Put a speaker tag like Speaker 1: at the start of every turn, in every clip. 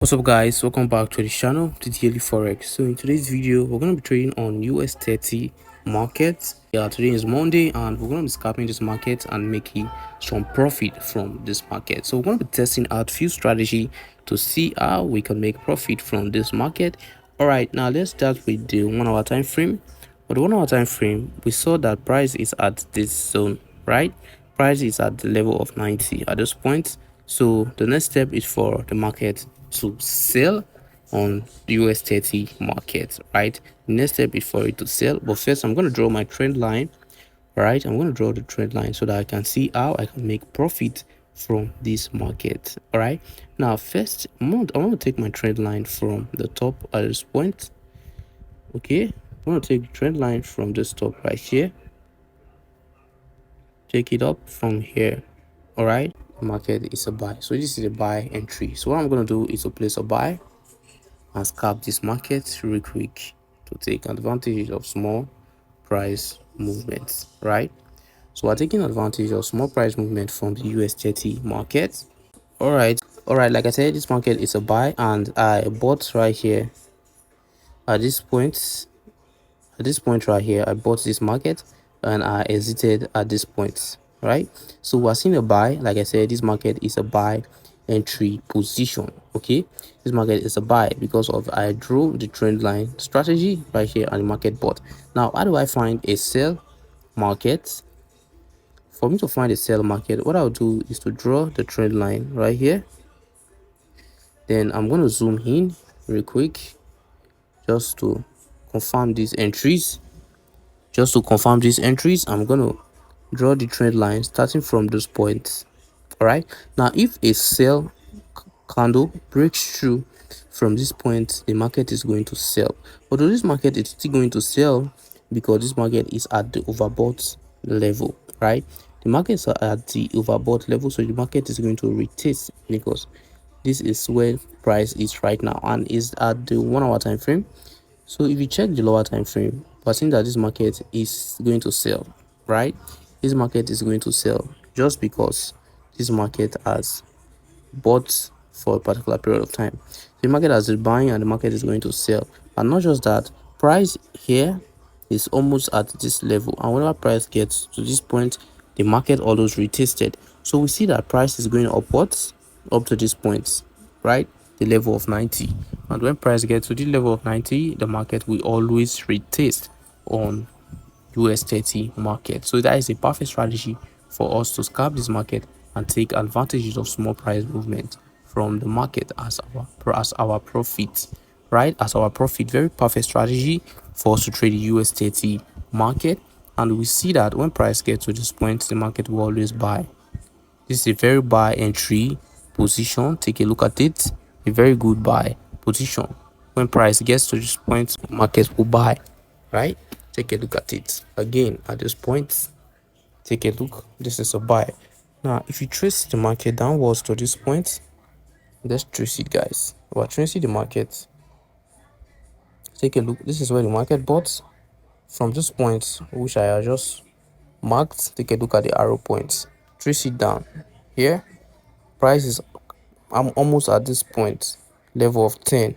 Speaker 1: What's up guys, welcome back to the channel, the Daily Forex. So in today's video we're going to be trading on US30 market. Yeah, today is Monday and we're going to be scalping this market and making some profit from this market. So we're going to be testing out few strategy to see how we can make profit from this market. All right, now let's start with the 1 hour time frame. For the 1 hour time frame, we saw that price is at this zone, right? Price is at the level of 90 at this point. So the next step is for the market to sell on the US30 market, right? The next step is for it to sell. But first, I'm going to draw my trend line, right? I'm going to draw the trend line so that I can see how I can make profit from this market. All right. Now, first, I want to take my trend line from the top at this point. Okay. I'm going to take the trend line from this top right here. Take it up from here. All right. Market is a buy, so this is a buy entry. So what I'm going to do is to place a buy and scalp this market real quick to take advantage of small price movements, right? So we're taking advantage of small price movement from the US30 market. All right, like I said, this market is a buy and I bought right here at this point. At this point right here, I bought this market and I exited at this point, right? So we're seeing a buy. Like I said, this market is a buy entry position. Okay, this market is a buy because of I drew the trend line strategy right here and the market bought. Now, how do I find a sell market? For me to find a sell market, what I'll do is to draw the trend line right here. Then I'm going to zoom in real quick just to confirm these entries. I'm going to draw the trend line starting from those points. All right, now if a sell candle breaks through from this point, the market is going to sell. Although this market is still going to sell because this market is at the overbought level, right? The markets are at the overbought level, so the market is going to retest because this is where price is right now and is at the 1 hour time frame. So if you check the lower time frame, we're seeing that this market is going to sell, right? This market is going to sell just because this market has bought for a particular period of time. The market has been buying and the market is going to sell. And not just that, price here is almost at this level. And whenever price gets to this point, the market always retested. So we see that price is going upwards up to this point, right? The level of 90. And when price gets to the level of 90, the market will always retest on US30 market. So that is a perfect strategy for us to scalp this market and take advantage of small price movement from the market as our profit, right? As our profit. Very perfect strategy for us to trade the US30 market. And we see that when price gets to this point, the market will always buy. This is a very buy entry position. Take a look at it. A very good buy position. When price gets to this point, market will buy, right? Take a look at it again. At this point, take a look. This is a buy. Now if you trace the market downwards to this point, let's trace it, guys. We're tracing the market. Take a look. This is where the market bought from this point, which I have just marked. Take a look at the arrow points. Trace it down here. Price is, I'm almost at this point, level of 10.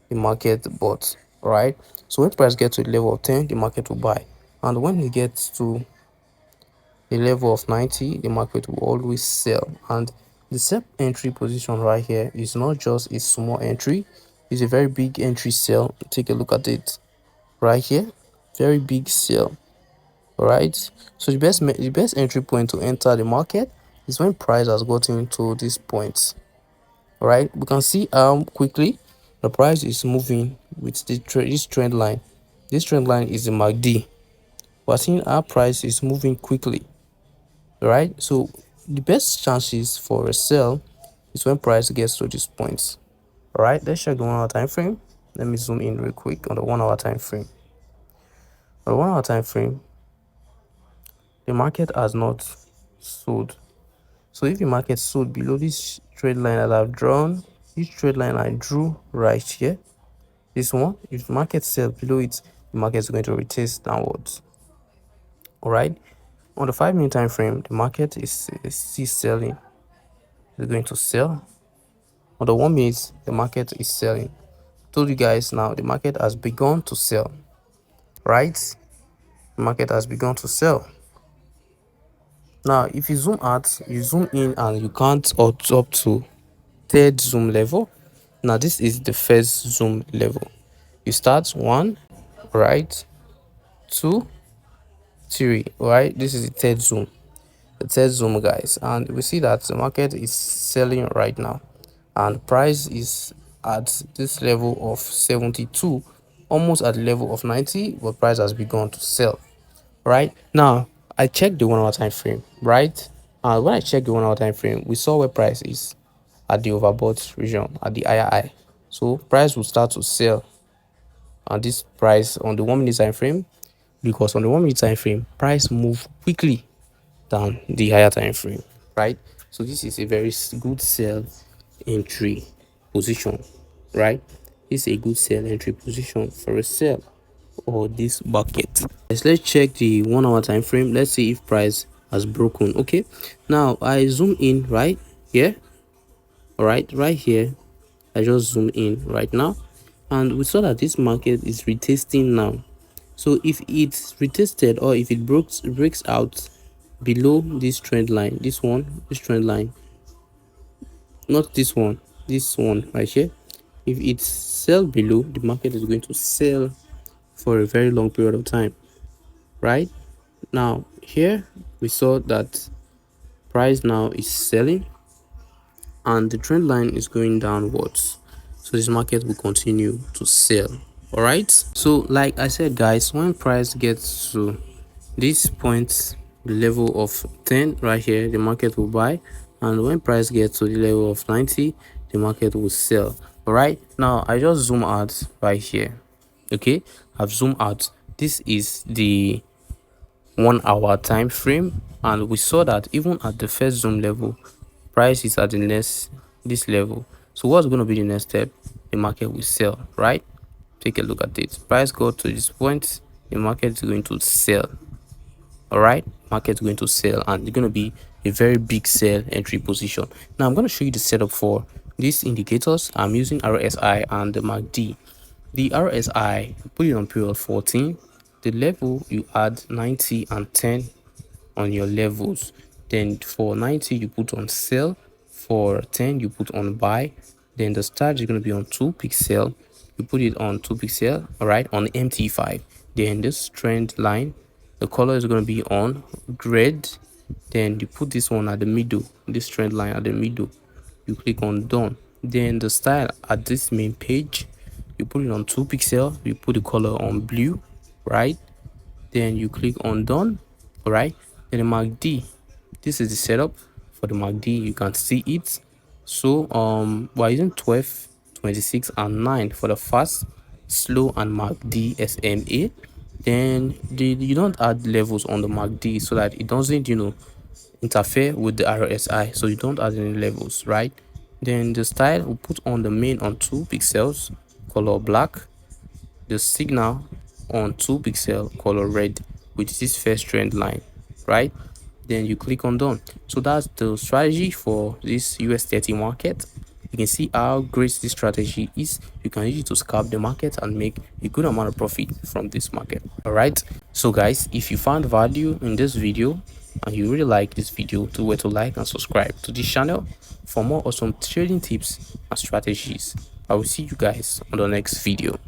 Speaker 1: The market bought, right? So when price gets to the level of 10, the market will buy, and when it gets to the level of 90, the market will always sell. And the sell entry position right here is not just a small entry, it's a very big entry sell. Take a look at it right here. Very big sell. All right, so the best entry point to enter the market is when price has gotten to this point. All right, we can see quickly the price is moving with this trend line. This trend line is the MACD. We're seeing our price is moving quickly. Right, so the best chances for a sell is when price gets to this point. All right, let's check the 1 hour time frame. Let me zoom in real quick on the 1 hour time frame. On the 1 hour time frame, the market has not sold. So if the market sold below this trade line that I've drawn, this trade line I drew right here, this one, if the market sells below it, the market is going to retest downwards. All right, on the 5 minute time frame, the market is still selling. It's going to sell. On the 1 minute, the market is selling. Told you guys now the market has begun to sell, right? The market has begun to sell. Now if you zoom out, you zoom in, and you count up to third zoom level. Now this is the first zoom level. You start 1, right, 2, 3, right? This is the third zoom. The third zoom, guys, and we see that the market is selling right now, and price is at this level of 72, almost at the level of 90, but price has begun to sell. Right now I checked the 1 hour time frame, right? And when I checked the 1 hour time frame, we saw where price is at the overbought region, at the higher high. So price will start to sell on this price on the 1 minute time frame, because on the 1 minute time frame price move quickly than the higher time frame, right? So this is a very good sell entry position, right? This is a good sell entry position for a sell or this bucket. Let's check the 1 hour time frame. Let's see if price has broken. Okay, now I zoom in right here. All right here, I just zoom in right now, and we saw that this market is retesting now. So if it's retested, or if it breaks out below this trend line, this trend line, not this one right here, if it sells below, the market is going to sell for a very long period of time, right? Now here we saw that price now is selling and the trend line is going downwards, so this market will continue to sell. All right, so like I said, guys, when price gets to this point, the level of 10 right here, the market will buy, and when price gets to the level of 90, the market will sell. All right, now I just zoom out right here. Okay, I've zoomed out. This is the 1 hour time frame, and we saw that even at the first zoom level, price is at the next this level. So what's going to be the next step? The market will sell, right? Take a look at it. Price got to this point, the market is going to sell. All right, market is going to sell, and it's going to be a very big sell entry position. Now I'm going to show you the setup for these indicators. I'm using RSI and the MACD. The RSI, put it on period 14. The level, you add 90 and 10 on your levels. Then for 90 you put on sell, for 10 you put on buy. Then the start is going to be on 2 pixel, you put it on 2 pixel, all right, on MT5. Then this trend line, the color is going to be on red. Then you put this one at the middle, this trend line at the middle, you click on done. Then the style at this main page, you put it on 2 pixel, you put the color on blue, right? Then you click on done. All right, then the MACD, this is the setup for the MACD. You can see it. So we're using 12, 26 and 9 for the fast, slow and MACD SMA. Then you don't add levels on the MACD so that it doesn't interfere with the RSI, so you don't add any levels, right? Then the style we put on the main on 2 pixels, color black. The signal on 2 pixel, color red, with this first trend line, right? Then you click on done. So that's the strategy for this US30 market. You can see how great this strategy is. You can use it to scalp the market and make a good amount of profit from this market. All right, so guys, if you found value in this video and you really like this video, do wait to like and subscribe to this channel for more awesome trading tips and strategies. I will see you guys on the next video.